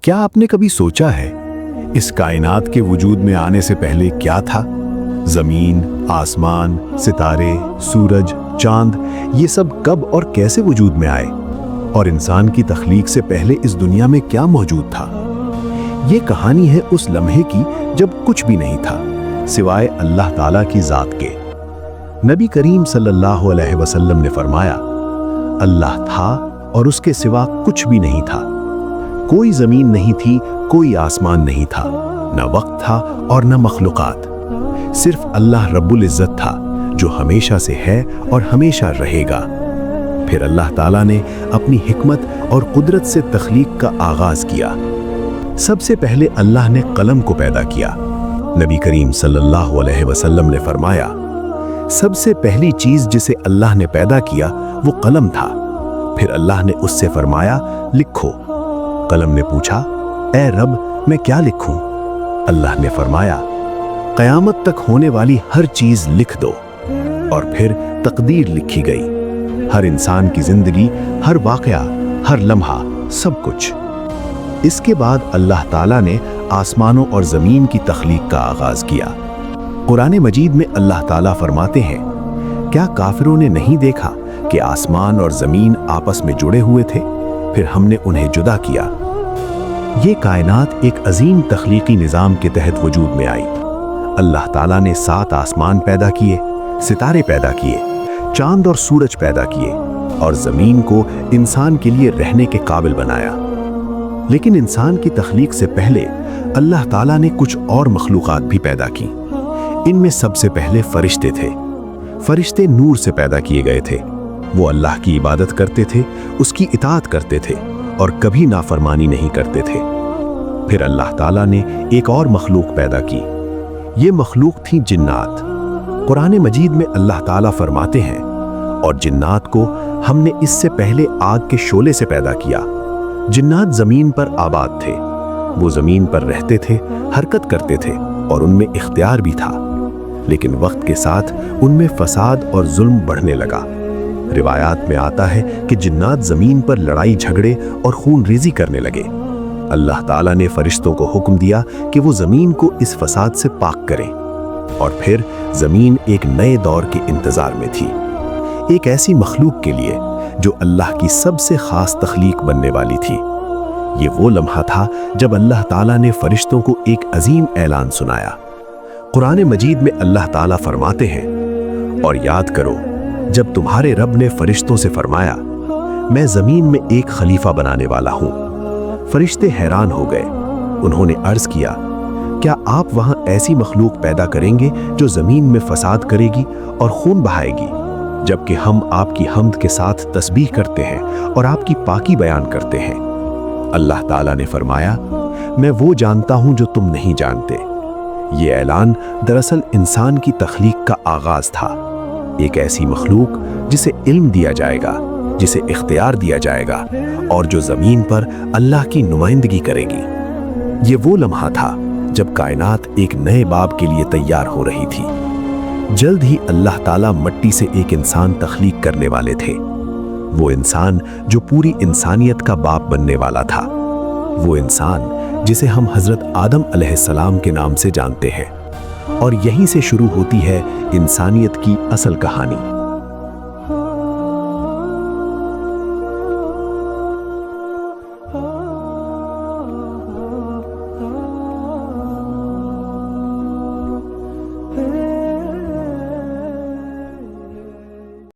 کیا آپ نے کبھی سوچا ہے اس کائنات کے وجود میں آنے سے پہلے کیا تھا؟ زمین، آسمان، ستارے، سورج، چاند، یہ سب کب اور کیسے وجود میں آئے؟ اور انسان کی تخلیق سے پہلے اس دنیا میں کیا موجود تھا؟ یہ کہانی ہے اس لمحے کی جب کچھ بھی نہیں تھا سوائے اللہ تعالیٰ کی ذات کے۔ نبی کریم صلی اللہ علیہ وسلم نے فرمایا، اللہ تھا اور اس کے سوا کچھ بھی نہیں تھا۔ کوئی زمین نہیں تھی، کوئی آسمان نہیں تھا، نہ وقت تھا اور نہ مخلوقات۔ صرف اللہ رب العزت تھا جو ہمیشہ سے ہے اور ہمیشہ رہے گا۔ پھر اللہ تعالیٰ نے اپنی حکمت اور قدرت سے تخلیق کا آغاز کیا۔ سب سے پہلے اللہ نے قلم کو پیدا کیا۔ نبی کریم صلی اللہ علیہ وسلم نے فرمایا، سب سے پہلی چیز جسے اللہ نے پیدا کیا وہ قلم تھا۔ پھر اللہ نے اس سے فرمایا، لکھو۔ قلم نے پوچھا، اے رب میں کیا لکھوں؟ اللہ نے فرمایا، قیامت تک ہونے والی ہر چیز لکھ دو۔ اور پھر تقدیر لکھی گئی، ہر انسان کی زندگی، ہر واقعہ، ہر لمحہ، سب کچھ۔ اس کے بعد اللہ تعالیٰ نے آسمانوں اور زمین کی تخلیق کا آغاز کیا۔ قرآن مجید میں اللہ تعالیٰ فرماتے ہیں، کیا کافروں نے نہیں دیکھا کہ آسمان اور زمین آپس میں جڑے ہوئے تھے، پھر ہم نے انہیں جدا کیا؟ یہ کائنات ایک عظیم تخلیقی نظام کے تحت وجود میں آئی۔ اللہ تعالیٰ نے 7 آسمان پیدا کیے، ستارے پیدا کیے، چاند اور سورج پیدا کیے، اور زمین کو انسان کے لیے رہنے کے قابل بنایا۔ لیکن انسان کی تخلیق سے پہلے اللہ تعالیٰ نے کچھ اور مخلوقات بھی پیدا کی۔ ان میں سب سے پہلے فرشتے تھے۔ فرشتے نور سے پیدا کیے گئے تھے۔ وہ اللہ کی عبادت کرتے تھے، اس کی اطاعت کرتے تھے اور کبھی نافرمانی نہیں کرتے تھے۔ پھر اللہ تعالیٰ نے ایک اور مخلوق پیدا کی۔ یہ مخلوق تھی جنات۔ قرآن مجید میں اللہ تعالیٰ فرماتے ہیں، اور جنات کو ہم نے اس سے پہلے آگ کے شعلے سے پیدا کیا۔ جنات زمین پر آباد تھے، وہ زمین پر رہتے تھے، حرکت کرتے تھے اور ان میں اختیار بھی تھا، لیکن وقت کے ساتھ ان میں فساد اور ظلم بڑھنے لگا۔ روایات میں آتا ہے کہ جنات زمین پر لڑائی جھگڑے اور خون ریزی کرنے لگے۔ اللہ تعالیٰ نے فرشتوں کو حکم دیا کہ وہ زمین کو اس فساد سے پاک کریں، اور پھر زمین ایک نئے دور کے انتظار میں تھی، ایک ایسی مخلوق کے لیے جو اللہ کی سب سے خاص تخلیق بننے والی تھی۔ یہ وہ لمحہ تھا جب اللہ تعالیٰ نے فرشتوں کو ایک عظیم اعلان سنایا۔ قرآن مجید میں اللہ تعالیٰ فرماتے ہیں، اور یاد کرو جب تمہارے رب نے فرشتوں سے فرمایا، میں زمین میں ایک خلیفہ بنانے والا ہوں۔ فرشتے حیران ہو گئے۔ انہوں نے عرض کیا، کیا آپ وہاں ایسی مخلوق پیدا کریں گے جو زمین میں فساد کرے گی اور خون بہائے گی، جبکہ ہم آپ کی حمد کے ساتھ تسبیح کرتے ہیں اور آپ کی پاکی بیان کرتے ہیں؟ اللہ تعالیٰ نے فرمایا، میں وہ جانتا ہوں جو تم نہیں جانتے۔ یہ اعلان دراصل انسان کی تخلیق کا آغاز تھا، ایک ایسی مخلوق جسے علم دیا جائے گا، جسے اختیار دیا جائے گا، اور جو زمین پر اللہ کی نمائندگی کرے گی۔ یہ وہ لمحہ تھا جب کائنات ایک نئے باب کے لیے تیار ہو رہی تھی۔ جلد ہی اللہ تعالیٰ مٹی سے ایک انسان تخلیق کرنے والے تھے، وہ انسان جو پوری انسانیت کا باپ بننے والا تھا، وہ انسان جسے ہم حضرت آدم علیہ السلام کے نام سے جانتے ہیں۔ اور یہیں سے شروع ہوتی ہے انسانیت کی اصل کہانی۔